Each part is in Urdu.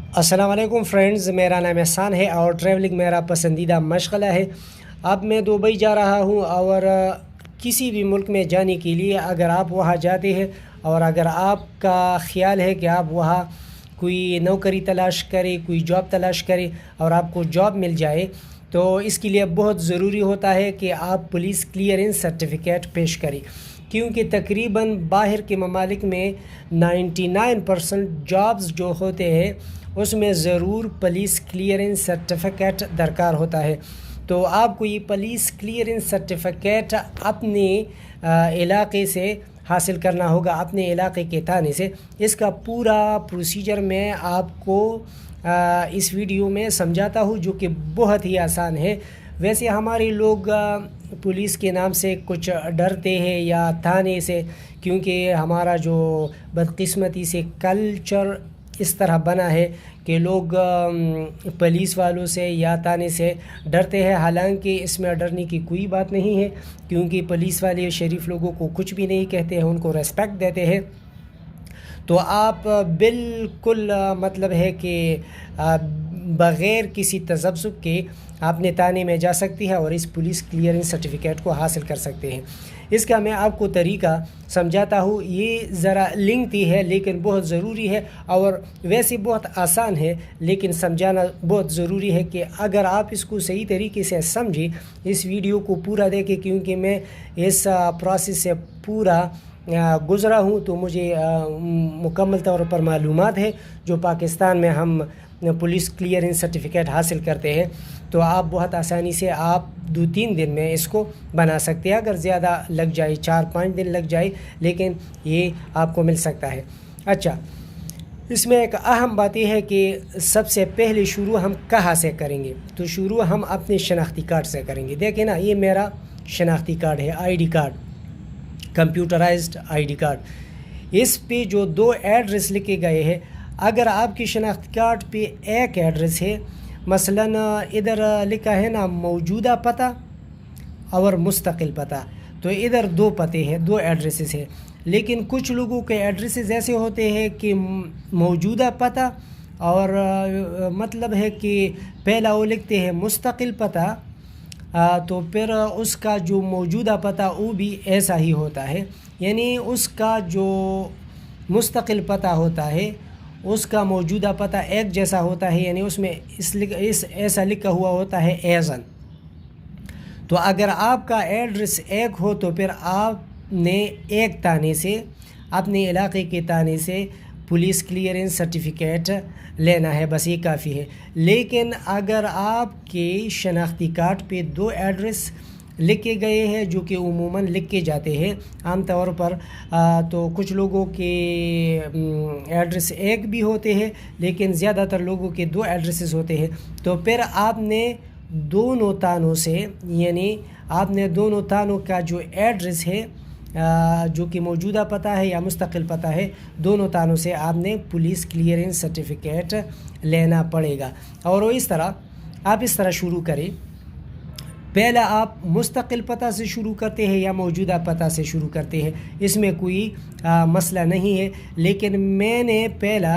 السلام علیکم فرینڈز، میرا نام احسان ہے اور ٹریولنگ میرا پسندیدہ مشغلہ ہے۔ اب میں دبئی جا رہا ہوں اور کسی بھی ملک میں جانے کے لیے اگر آپ وہاں جاتے ہیں اور اگر آپ کا خیال ہے کہ آپ وہاں کوئی نوکری تلاش کرے، کوئی جاب تلاش کرے اور آپ کو جاب مل جائے، تو اس کے لیے بہت ضروری ہوتا ہے کہ آپ پولیس کلیئرنس سرٹیفکیٹ پیش کریں، کیونکہ تقریباً باہر کے ممالک میں 99% جابز جو ہوتے ہیں اس میں ضرور پولیس کلیئرنس سرٹیفکیٹ درکار ہوتا ہے۔ تو آپ کو یہ پولیس کلیئرنس سرٹیفکیٹ اپنے علاقے سے حاصل کرنا ہوگا، اپنے علاقے کے تھانے سے۔ اس کا پورا پروسیجر میں آپ کو اس ویڈیو میں سمجھاتا ہوں، جو کہ بہت ہی آسان ہے۔ ویسے ہمارے لوگ پولیس کے نام سے کچھ ڈرتے ہیں یا تھانے سے، کیونکہ ہمارا جو بدقسمتی سے کلچر اس طرح بنا ہے کہ لوگ پولیس والوں سے یا تانے سے ڈرتے ہیں، حالانکہ اس میں ڈرنے کی کوئی بات نہیں ہے، کیونکہ پولیس والے شریف لوگوں کو کچھ بھی نہیں کہتے ہیں، ان کو ریسپیکٹ دیتے ہیں۔ تو آپ بالکل مطلب ہے کہ بغیر کسی تذبذب کے اپنے تانے میں جا سکتی ہے اور اس پولیس کلیئرنس سرٹیفکیٹ کو حاصل کر سکتے ہیں۔ اس کا میں آپ کو طریقہ سمجھاتا ہوں، یہ ذرا لنگتھی ہے لیکن بہت ضروری ہے، اور ویسے بہت آسان ہے لیکن سمجھانا بہت ضروری ہے کہ اگر آپ اس کو صحیح طریقے سے سمجھیں، اس ویڈیو کو پورا دیکھیں، کیونکہ میں اس پروسیس سے پورا گزرا ہوں، تو مجھے مکمل طور پر معلومات ہے۔ جو پاکستان میں ہم پولیس کلیئرنس سرٹیفکیٹ حاصل کرتے ہیں، تو آپ بہت آسانی سے آپ 2-3 دن میں اس کو بنا سکتے ہیں، اگر زیادہ لگ جائے 4-5 دن لگ جائے، لیکن یہ آپ کو مل سکتا ہے۔ اچھا، اس میں ایک اہم بات یہ ہے کہ سب سے پہلے شروع ہم کہاں سے کریں گے؟ تو شروع ہم اپنے شناختی کارڈ سے کریں گے۔ دیکھیں نا، یہ میرا شناختی کارڈ ہے، I D card, computerised I D card. اس پہ جو 2 ایڈریس لکھے گئے ہیں، اگر آپ کی شناختی کارڈ پہ ایک ایڈریس ہے، مثلاً ادھر لکھا ہے نا موجودہ پتہ اور مستقل پتہ، تو ادھر 2 پتے ہیں، 2 ایڈریسز ہیں۔ لیکن کچھ لوگوں کے ایڈریسز ایسے ہوتے ہیں کہ موجودہ پتہ اور مطلب ہے کہ پہلا وہ لکھتے ہیں مستقل پتہ، تو پھر اس کا جو موجودہ پتہ وہ بھی ایسا ہی ہوتا ہے، یعنی اس کا جو مستقل پتہ ہوتا ہے اس کا موجودہ پتہ ایک جیسا ہوتا ہے، یعنی اس میں ایسا لکھا ہوا ہوتا ہے ایزن۔ تو اگر آپ کا ایڈریس ایک ہو تو پھر آپ نے ایک تانے سے، اپنے علاقے کے تانے سے پولیس کلیئرنس سرٹیفکیٹ لینا ہے، بس یہ کافی ہے۔ لیکن اگر آپ کے شناختی کارڈ پہ 2 ایڈریس لکھے گئے ہیں، جو کہ عموماً لکھ کے جاتے ہیں عام طور پر، تو کچھ لوگوں کے ایڈریس ایک بھی ہوتے ہیں، لیکن زیادہ تر لوگوں کے 2 ایڈریسز ہوتے ہیں، تو پھر آپ نے دونوں تانوں سے، یعنی آپ نے دونوں تانوں کا جو ایڈریس ہے، جو کہ موجودہ پتہ ہے یا مستقل پتہ ہے، دونوں تانوں سے آپ نے پولیس کلیئرنس سرٹیفکیٹ لینا پڑے گا۔ اور وہ آپ اس طرح شروع کریں، پہلا آپ مستقل پتہ سے شروع کرتے ہیں یا موجودہ پتہ سے شروع کرتے ہیں، اس میں کوئی مسئلہ نہیں ہے، لیکن میں نے پہلا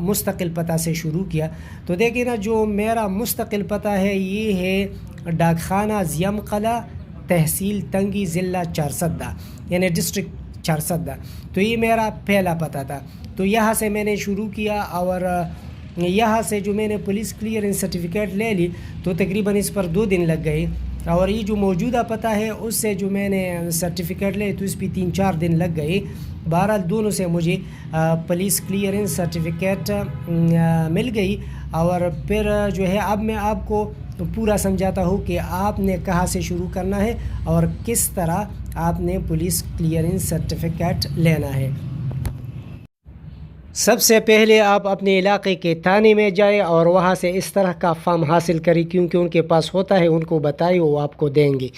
مستقل پتہ سے شروع کیا۔ تو دیکھیں نا، جو میرا مستقل پتہ ہے یہ ہے ڈاک خانہ زیم قلعہ، تحصیل تنگی، ضلع چارسدہ، یعنی ڈسٹرکٹ چارسدہ۔ تو یہ میرا پہلا پتہ تھا، تو یہاں سے میں نے شروع کیا، اور یہاں سے جو میں نے پولیس کلیئرنس سرٹیفکیٹ لے لی تو تقریباً اس پر 2 دن لگ گئے، اور یہ جو موجودہ پتہ ہے اس سے جو میں نے سرٹیفکیٹ لے تو اس پہ 3-4 دن لگ گئے۔ بہرحال دونوں سے مجھے پولیس کلیئرنس سرٹیفکیٹ مل گئی، اور پھر جو ہے اب میں آپ کو پورا سمجھاتا ہوں کہ آپ نے کہاں سے شروع کرنا ہے اور کس طرح آپ نے پولیس کلیئرنس سرٹیفکیٹ لینا ہے۔ سب سے پہلے آپ اپنے علاقے کے تھانے میں جائیں اور وہاں سے اس طرح کا فارم حاصل کریں، کیونکہ ان کے پاس ہوتا ہے، ان کو بتائیں، وہ آپ کو دیں گے۔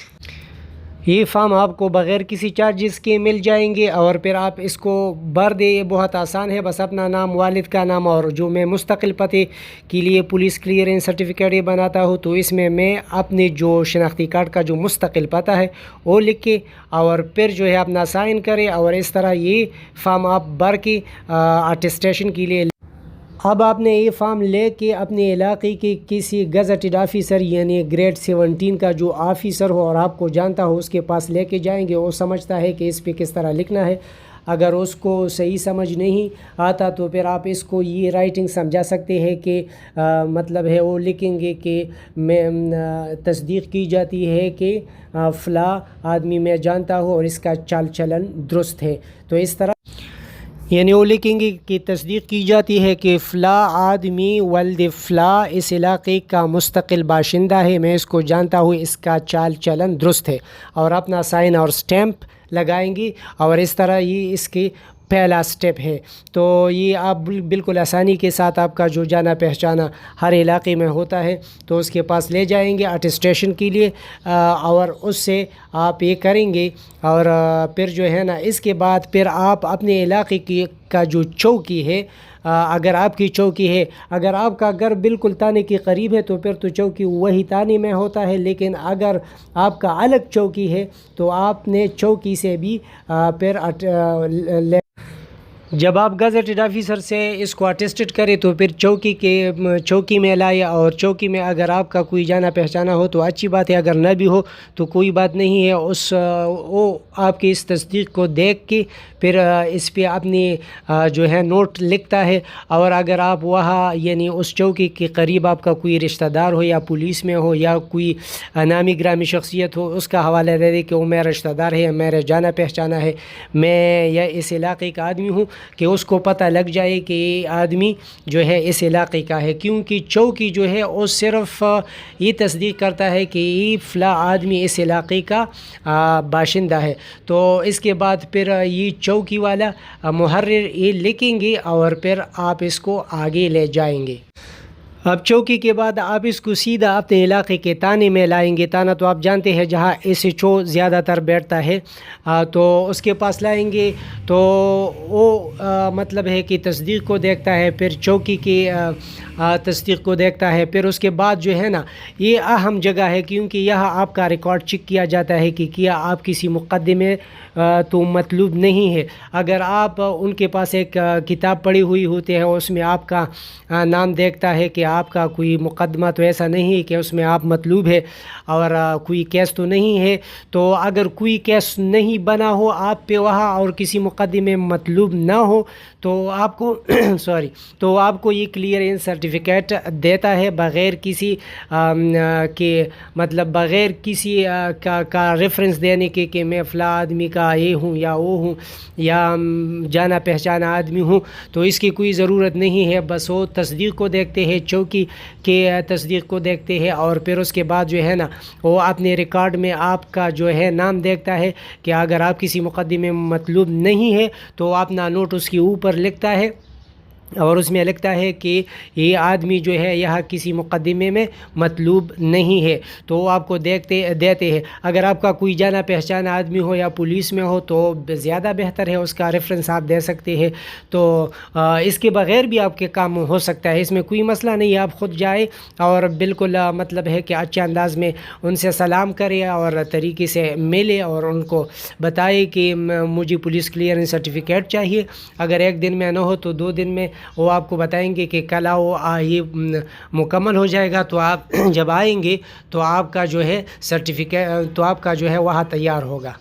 یہ فارم آپ کو بغیر کسی چارجز کے مل جائیں گے، اور پھر آپ اس کو بھر دیں۔ یہ بہت آسان ہے، بس اپنا نام، والد کا نام، اور جو میں مستقل پتے کے لیے پولیس کلیئرنس سرٹیفکیٹ یہ بناتا ہوں تو اس میں اپنے جو شناختی کارڈ کا جو مستقل پتہ ہے وہ لکھ کے، اور پھر جو ہے اپنا سائن کرے، اور اس طرح یہ فارم آپ بھر کے اٹیسٹیشن کے لیے اب آپ نے یہ فارم لے کے اپنے علاقے کے کسی گزٹڈ آفیسر یعنی گریڈ 17 کا جو آفیسر ہو اور آپ کو جانتا ہو اس کے پاس لے کے جائیں گے. وہ سمجھتا ہے کہ اس پہ کس طرح لکھنا ہے. اگر اس کو صحیح سمجھ نہیں آتا تو پھر آپ اس کو یہ رائٹنگ سمجھا سکتے ہیں کہ مطلب ہے وہ لکھیں گے کہ میں تصدیق کی جاتی ہے کہ فلاں آدمی میں جانتا ہوں اور اس کا چال چلن درست ہے. تو اس طرح یعنی وہ لکھیں گے کہ تصدیق کی جاتی ہے کہ فلاں آدمی ولد فلاں اس علاقے کا مستقل باشندہ ہے، میں اس کو جانتا ہوں، اس کا چال چلن درست ہے، اور اپنا سائن اور سٹیمپ لگائیں گی. اور اس طرح یہ اس کی پہلا سٹیپ ہے. تو یہ آپ بالکل آسانی کے ساتھ آپ کا جو جانا پہچانا ہر علاقے میں ہوتا ہے تو اس کے پاس لے جائیں گے اٹیسٹیشن کے لیے، اور اس سے آپ یہ کریں گے. اور پھر جو ہے نا اس کے بعد پھر آپ اپنے علاقے کا جو چوکی ہے، اگر آپ کی چوکی ہے، اگر آپ کا گھر بالکل تانے کے قریب ہے تو پھر تو چوکی وہی تانے میں ہوتا ہے. لیکن اگر آپ کا الگ چوکی ہے تو آپ نے چوکی سے بھی پھر جب آپ گزٹڈ آفیسر سے اس کو اٹیسٹڈ کرے تو پھر چوکی میں لائے. اور چوکی میں اگر آپ کا کوئی جانا پہچانا ہو تو اچھی بات ہے، اگر نہ بھی ہو تو کوئی بات نہیں ہے. وہ آپ کی اس تصدیق کو دیکھ کے پھر اس پہ اپنی جو ہے نوٹ لکھتا ہے. اور اگر آپ وہاں یعنی اس چوکی کے قریب آپ کا کوئی رشتہ دار ہو یا پولیس میں ہو یا کوئی نامی گرامی شخصیت ہو، اس کا حوالہ دے دے کہ وہ میرا رشتہ دار ہے، میرا جانا پہچانا ہے، میں یا اس علاقے کا آدمی ہوں، کہ اس کو پتہ لگ جائے کہ یہ آدمی جو ہے اس علاقے کا ہے. کیونکہ چوکی جو ہے وہ صرف یہ تصدیق کرتا ہے کہ یہ فلاں آدمی اس علاقے کا باشندہ ہے. تو اس کے بعد پھر یہ چوکی والا محرر یہ لکھیں گے اور پھر آپ اس کو آگے لے جائیں گے. اب چوکی کے بعد آپ اس کو سیدھا اپنے علاقے کے تانے میں لائیں گے. تانا تو آپ جانتے ہیں جہاں ایس ایچ او زیادہ تر بیٹھتا ہے، تو اس کے پاس لائیں گے. تو وہ مطلب ہے کہ تصدیق کو دیکھتا ہے، پھر چوکی کی تصدیق کو دیکھتا ہے. پھر اس کے بعد جو ہے نا یہ اہم جگہ ہے، کیونکہ یہاں آپ کا ریکارڈ چیک کیا جاتا ہے کہ کیا آپ کسی مقدمے تو مطلوب نہیں ہے. اگر آپ ان کے پاس ایک کتاب پڑھی ہوئی ہوتی ہے، اس میں آپ کا نام دیکھتا ہے کہ آپ کا کوئی مقدمہ تو ایسا نہیں ہے کہ اس میں آپ مطلوب ہے اور کوئی کیس تو نہیں ہے. تو اگر کوئی کیس نہیں بنا ہو آپ پہ وہاں اور کسی مقدمے مطلوب نہ ہو تو آپ کو تو آپ کو یہ کلیئرنس سرٹیفکیٹ دیتا ہے بغیر کسی کے مطلب بغیر کسی کا ریفرنس دینے کے کہ میں فلاں آدمی کا یہ ہوں یا وہ ہوں یا جانا پہچانا آدمی ہوں. تو اس کی کوئی ضرورت نہیں ہے. بس وہ تصدیق کو دیکھتے ہیں، چوکی کے تصدیق کو دیکھتے ہیں، اور پھر اس کے بعد جو ہے نا وہ اپنے ریکارڈ میں آپ کا جو ہے نام دیکھتا ہے کہ اگر آپ کسی مقدمے میں مطلوب نہیں ہے تو اپنا نوٹ اس کے اوپر لکھتا ہے اور اس میں لکھتا ہے کہ یہ آدمی جو ہے یہاں کسی مقدمے میں مطلوب نہیں ہے. تو وہ آپ کو دیتے ہیں. اگر آپ کا کوئی جانا پہچانا آدمی ہو یا پولیس میں ہو تو زیادہ بہتر ہے، اس کا ریفرنس آپ دے سکتے ہیں. تو اس کے بغیر بھی آپ کے کام ہو سکتا ہے، اس میں کوئی مسئلہ نہیں ہے. آپ خود جائے اور بالکل مطلب ہے کہ اچھے انداز میں ان سے سلام کرے اور طریقے سے ملے اور ان کو بتائے کہ مجھے پولیس کلیئرنس سرٹیفکیٹ چاہیے. اگر ایک دن میں نہ ہو تو 2 دن میں وہ آپ کو بتائیں گے کہ کل یہ مکمل ہو جائے گا. تو آپ جب آئیں گے تو آپ کا جو ہے سرٹیفکیٹ تو آپ کا جو ہے وہاں تیار ہوگا.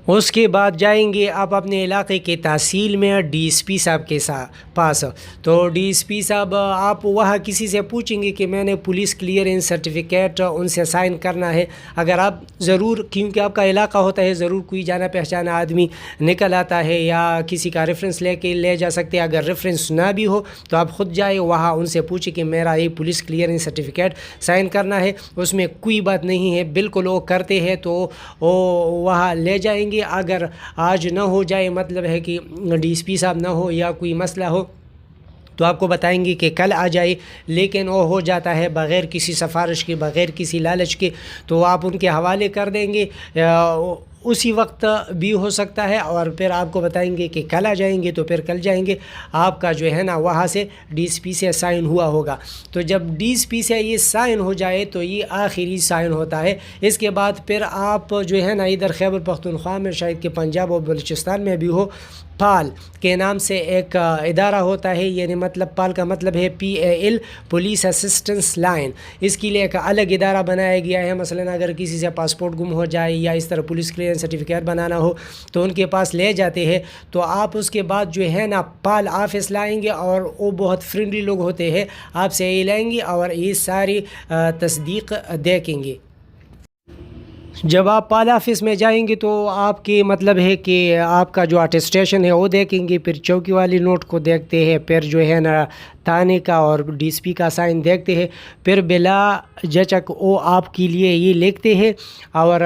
اس کے بعد جائیں گے آپ اپنے علاقے کے تحصیل میں ڈی ایس پی صاحب کے پاس. تو ڈی ایس پی صاحب آپ وہاں کسی سے پوچھیں گے کہ میں نے پولیس کلیئرنس سرٹیفکیٹ ان سے سائن کرنا ہے. اگر آپ ضرور کیونکہ آپ کا علاقہ ہوتا ہے ضرور کوئی جانا پہچانا آدمی نکل آتا ہے یا کسی کا ریفرنس لے کے لے جا سکتے ہیں. اگر ریفرنس نہ بھی ہو تو آپ خود جائیں وہاں ان سے پوچھیں کہ میرا یہ پولیس کلیئرنس سرٹیفکیٹ سائن کرنا ہے. اس میں کوئی بات نہیں ہے، بالکل وہ کرتے ہیں تو وہ وہاں لے جائیں گے. اگر آج نہ ہو جائے مطلب ہے کہ ڈی ایس پی صاحب نہ ہو یا کوئی مسئلہ ہو تو آپ کو بتائیں گے کہ کل آ جائے. لیکن وہ ہو جاتا ہے بغیر کسی سفارش کے، بغیر کسی لالچ کے، تو آپ ان کے حوالے کر دیں گے. اسی وقت بھی ہو سکتا ہے، اور پھر آپ کو بتائیں گے کہ کل آ جائیں گے، تو پھر کل جائیں گے، آپ کا جو ہے نا وہاں سے ڈی ایس پی سے سائن ہوا ہوگا۔ تو جب ڈی ایس پی سے یہ سائن ہو جائے تو یہ آخری سائن ہوتا ہے۔ اس کے بعد پھر آپ جو ہے نا ادھر خیبر پختونخوا میں، شاید کہ پنجاب اور بلوچستان میں بھی ہو، پال کے نام سے ایک ادارہ ہوتا ہے، یعنی مطلب پال کا مطلب ہے PAL، پولیس اسسٹنس لائن۔ اس کے لیے ایک الگ ادارہ بنایا گیا ہے۔ مثلا اگر کسی سے پاسپورٹ گم ہو جائے یا اس طرح پولیس کلیئرنس سرٹیفکیٹ بنانا ہو تو ان کے پاس لے جاتے ہیں، تو آپ اس کے بعد جو ہے نا پال آفس لائیں گے، اور وہ بہت فرینڈلی لوگ ہوتے ہیں، آپ سے یہ لائیں گے اور یہ ساری تصدیق دیکھیں گے۔ جب آپ پال آفس میں جائیں گے تو آپ کی مطلب ہے کہ آپ کا جو اٹیسٹیشن ہے وہ دیکھیں گے، پھر چوکی والی نوٹ کو دیکھتے ہیں، پھر جو ہے نا تھانے کا اور ڈی ایس پی کا سائن دیکھتے ہیں، پھر بلا جھجک وہ آپ کے لیے یہ لکھتے ہیں، اور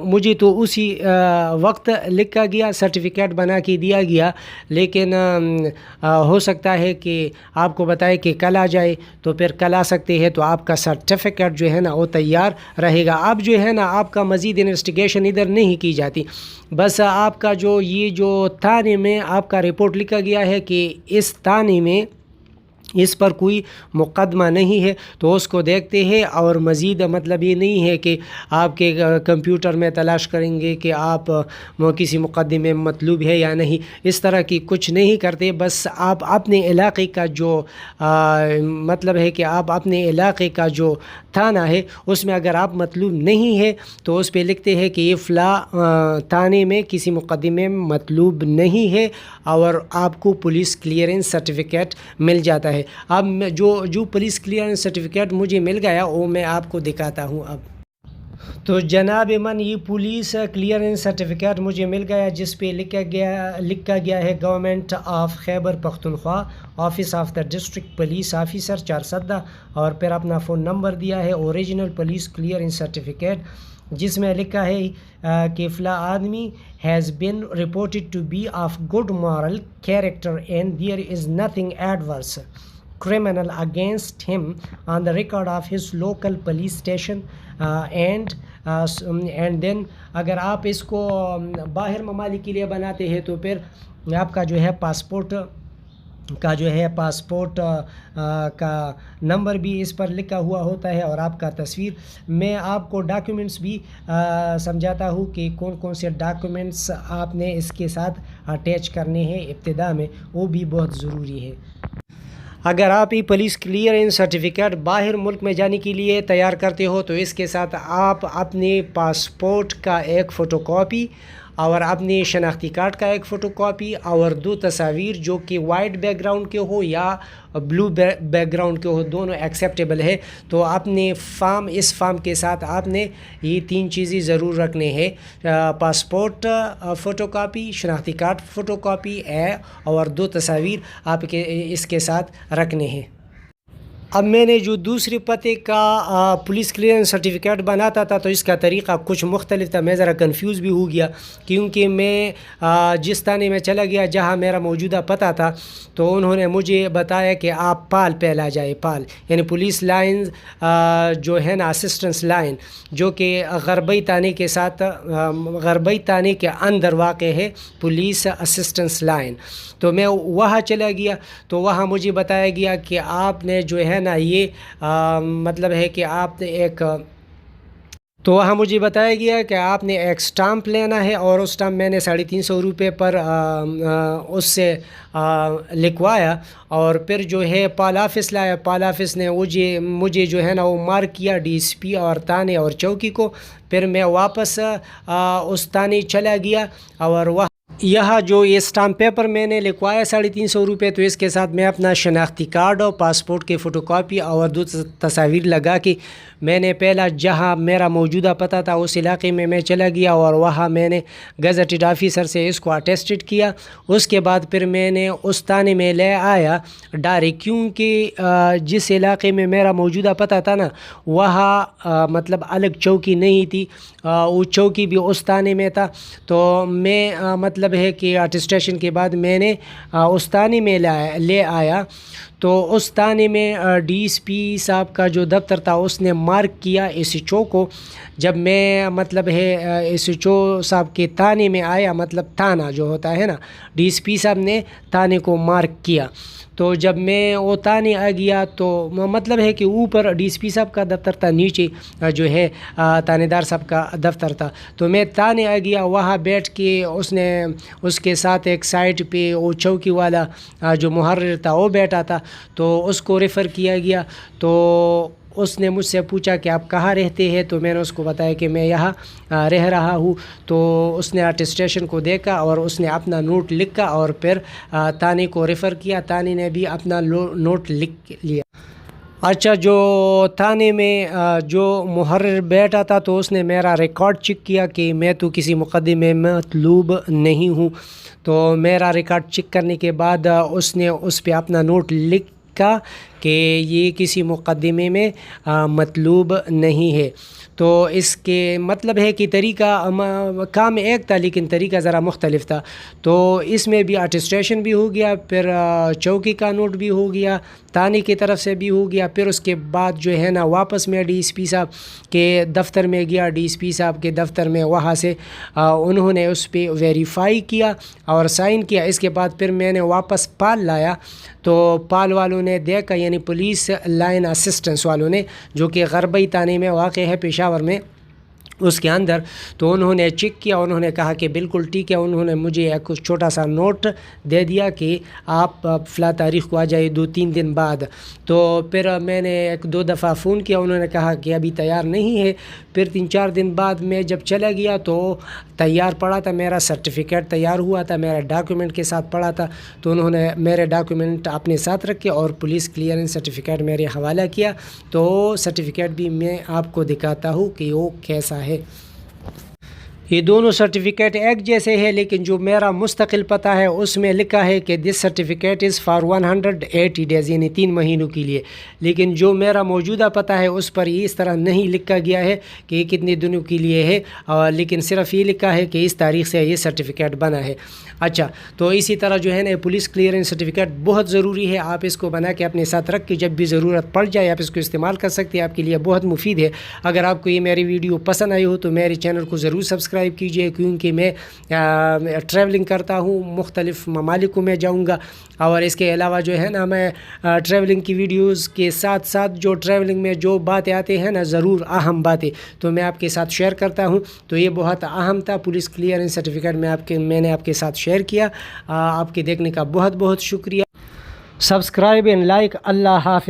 مجھے تو اسی وقت لکھا گیا، سرٹیفکیٹ بنا کے دیا گیا، لیکن ہو سکتا ہے کہ آپ کو بتائے کہ کل آ جائے، تو پھر کل آ سکتے ہیں، تو آپ کا سرٹیفکیٹ جو ہے نا وہ تیار رہے گا۔ اب جو ہے نا آپ کا مزید انویسٹیگیشن ادھر نہیں کی جاتی، بس آپ کا یہ جو تھانے میں آپ کا رپورٹ لکھا گیا ہے کہ اس تھانے میں اس پر کوئی مقدمہ نہیں ہے، تو اس کو دیکھتے ہیں، اور مزید مطلب یہ نہیں ہے کہ آپ کے کمپیوٹر میں تلاش کریں گے کہ آپ کسی مقدمے میں مطلوب ہے یا نہیں، اس طرح کی کچھ نہیں کرتے۔ بس آپ اپنے علاقے کا جو مطلب ہے کہ آپ اپنے علاقے کا جو تھانہ ہے اس میں اگر آپ مطلوب نہیں ہے تو اس پہ لکھتے ہیں کہ یہ فلاں تھانے میں کسی مقدمے میں مطلوب نہیں ہے، اور آپ کو پولیس کلیئرنس سرٹیفکیٹ مل جاتا ہے۔ اب جو پولیس کلیئرنس سرٹیفکیٹ مجھے مل گیا وہ میں آپ کو دکھاتا ہوں۔ اب تو جناب من، یہ پولیس کلیئرنس سرٹیفکیٹ مجھے مل گیا، جس پہ لکھا گیا ہے government of Khyber Pakhtunkhwa, office of the district police officer, 410، اور پھر اپنا فون نمبر دیا ہے، اوریجنل پولیس کلیئرنس سرٹیفکیٹ، جس میں لکھا ہے کہ فلاں آدمی has been reported to be of good moral character and there is nothing adverse criminal against him on the record of his local police station and then اگر آپ اس کو باہر ممالک کے لیے بناتے ہیں تو پھر آپ کا جو ہے پاسپورٹ کا نمبر بھی اس پر لکھا ہوا ہوتا ہے، اور آپ کا تصویر۔ میں آپ کو ڈاکیومنٹس بھی سمجھاتا ہوں کہ کون کون سے ڈاکیومنٹس آپ نے اس کے ساتھ اٹیچ کرنے ہیں ابتدا میں، وہ بھی بہت ضروری ہے۔ اگر آپ یہ پولیس کلیئرنس سرٹیفکیٹ باہر ملک میں جانے کے لیے تیار کرتے ہو تو اس کے ساتھ آپ اپنے پاسپورٹ کا ایک فوٹو کاپی، اور اپنے شناختی کارڈ کا ایک فوٹو کاپی، اور 2 تصاویر جو کہ وائٹ بیک گراؤنڈ کے ہو یا بلو بیک گراؤنڈ کے ہو، دونوں ایکسیپٹیبل ہے۔ تو اپنے اس فارم کے ساتھ آپ نے یہ 3 چیزیں ضرور رکھنے ہیں، پاسپورٹ فوٹو کاپی، شناختی کارڈ فوٹو کاپی اور 2 تصاویر آپ کے اس کے ساتھ رکھنے ہیں۔ اب میں نے جو دوسرے پتے کا پولیس کلیئرنس سرٹیفکیٹ بناتا تھا تو اس کا طریقہ کچھ مختلف تھا، میں ذرا کنفیوز بھی ہو گیا، کیونکہ میں جس تھانے میں چلا گیا جہاں میرا موجودہ پتہ تھا، تو انہوں نے مجھے بتایا کہ آپ پال پہلا جائے، پال یعنی پولیس لائن جو ہے نا اسسٹنس لائن، جو کہ غربی تھانے کے ساتھ غربی تھانے کے اندر واقع ہے، پولیس اسسٹنس لائن۔ تو میں وہاں چلا گیا، تو وہاں مجھے بتایا گیا کہ آپ نے جو ہے نا یہ مطلب ہے کہ آپ نے تو وہاں مجھے بتایا گیا کہ آپ نے ایک سٹامپ لینا ہے، اور اس سٹامپ میں نے 350 روپے پر اس سے لکھوایا، اور پھر جو ہے پال آفس لایا، پال آفس نے مجھے جو ہے نا وہ مارک کیا ڈی ایس پی اور تھانے اور چوکی کو۔ پھر میں واپس اس تھانے چلا گیا، اور یہاں جو یہ سٹامپ پیپر میں نے لکھوایا 350 روپے، تو اس کے ساتھ میں اپنا شناختی کارڈ اور پاسپورٹ کی فوٹو کاپی اور 2 تصاویر لگا کے میں نے پہلا جہاں میرا موجودہ پتہ تھا اس علاقے میں چلا گیا، اور وہاں میں نے گزٹڈ آفیسر سے اس کو اٹیسٹڈ کیا۔ اس کے بعد پھر میں نے اس تھانے میں لے آیا ڈائریکٹ، کیونکہ جس علاقے میں میرا موجودہ پتہ تھا نا وہاں مطلب الگ چوکی نہیں تھی، وہ چوکی بھی اس تھانے میں تھا، تو میں مطلب مطلب ہے کہ اٹسٹیشن کے بعد میں نے اس تھانے میں لے آیا، تو اس تھانے میں ڈی ایس پی صاحب کا جو دفتر تھا اس نے مارک کیا ایس ایچ او کو۔ جب میں مطلب ہے ایس ایچ او صاحب کے تھانے میں آیا، مطلب تھانہ جو ہوتا ہے نا، ڈی ایس پی صاحب نے تھانے کو مارک کیا۔ تو جب میں وہ تھانے آ گیا تو مطلب ہے کہ اوپر ڈی ایس پی صاحب کا دفتر تھا، نیچے جو ہے تھانے دار صاحب کا دفتر تھا۔ تو میں تھانے آ گیا، وہاں بیٹھ کے اس کے ساتھ ایک سائٹ پہ وہ چوکی والا جو محرر تھا وہ بیٹھا تھا، تو اس کو ریفر کیا گیا۔ تو اس نے مجھ سے پوچھا کہ آپ کہاں رہتے ہیں، تو میں نے اس کو بتایا کہ میں یہاں رہ رہا ہوں۔ تو اس نے اٹسٹیشن کو دیکھا اور اس نے اپنا نوٹ لکھا اور پھر تھانے کو ریفر کیا، تھانے نے بھی اپنا نوٹ لکھ لیا۔ اچھا، جو تھانے میں جو محرر بیٹھا تھا تو اس نے میرا ریکارڈ چیک کیا کہ میں تو کسی مقدمے میں مطلوب نہیں ہوں۔ تو میرا ریکارڈ چیک کرنے کے بعد اس نے اس پہ اپنا نوٹ لکھا کہ یہ کسی مقدمے میں مطلوب نہیں ہے۔ تو اس کے مطلب ہے کہ طریقہ کام ایک تھا لیکن طریقہ ذرا مختلف تھا۔ تو اس میں بھی اٹسٹیشن بھی ہو گیا، پھر چوکی کا نوٹ بھی ہو گیا، تھانے کی طرف سے بھی ہو گیا، پھر اس کے بعد جو ہے نا واپس میں ڈی ایس پی صاحب کے دفتر میں گیا۔ ڈی ایس پی صاحب کے دفتر میں وہاں سے انہوں نے اس پہ ویریفائی کیا اور سائن کیا۔ اس کے بعد پھر میں نے واپس پال لایا، تو پال والوں نے دیکھا، یعنی پولیس لائن اسسٹنس والوں نے، جو کہ غربی تھانے میں واقع ہے پشاور میں، اس کے اندر، تو انہوں نے چیک کیا، انہوں نے کہا کہ بالکل ٹھیک ہے۔ انہوں نے مجھے ایک چھوٹا سا نوٹ دے دیا کہ آپ فلاں تاریخ کو آ جائے 2-3 دن بعد۔ تو پھر میں نے 1-2 دفعہ فون کیا، انہوں نے کہا کہ ابھی تیار نہیں ہے۔ پھر 3-4 دن بعد میں جب چلا گیا تو تیار پڑا تھا، میرا سرٹیفکیٹ تیار ہوا تھا، میرا ڈاکیومنٹ کے ساتھ پڑا تھا۔ تو انہوں نے میرے ڈاکیومنٹ اپنے ساتھ رکھے اور پولیس کلیئرنس سرٹیفکیٹ میرے حوالہ کیا۔ تو سرٹیفکیٹ بھی میں آپ کو دکھاتا ہوں کہ وہ کیسا ہے۔ یہ دونوں سرٹیفکیٹ ایک جیسے ہیں، لیکن جو میرا مستقل پتہ ہے اس میں لکھا ہے کہ دس سرٹیفکیٹ از فار 180 ڈیز، یعنی 3 مہینوں کے لیے۔ لیکن جو میرا موجودہ پتہ ہے اس پر یہ اس طرح نہیں لکھا گیا ہے کہ یہ کتنے دنوں کے لیے ہے، لیکن صرف یہ لکھا ہے کہ اس تاریخ سے یہ سرٹیفکیٹ بنا ہے۔ اچھا، تو اسی طرح جو ہے نا پولیس کلیئرنس سرٹیفکیٹ بہت ضروری ہے، آپ اس کو بنا کے اپنے ساتھ رکھ کے جب بھی ضرورت پڑ جائے آپ اس کو استعمال کر سکتے ہیں، آپ کے لیے بہت مفید ہے۔ اگر آپ کو یہ میری ویڈیو پسند آئی ہو تو میرے چینل کو ضرور سبسکرائب کیجیے، کیونکہ میں ٹریولنگ کرتا ہوں، مختلف ممالکوں میں جاؤں گا، اور اس کے علاوہ جو ہے نا میں ٹریولنگ کی ویڈیوز کے ساتھ ساتھ جو ٹریولنگ میں جو باتیں آتے ہیں نا، ضرور اہم باتیں، تو میں آپ کے ساتھ شیئر کرتا ہوں۔ تو یہ بہت اہم تھا، پولیس کلیئرنس سرٹیفکیٹ میں نے آپ کے ساتھ شیئر کیا۔ آپ کے دیکھنے کا بہت بہت شکریہ۔ Subscribe and like. اللہ حافظ۔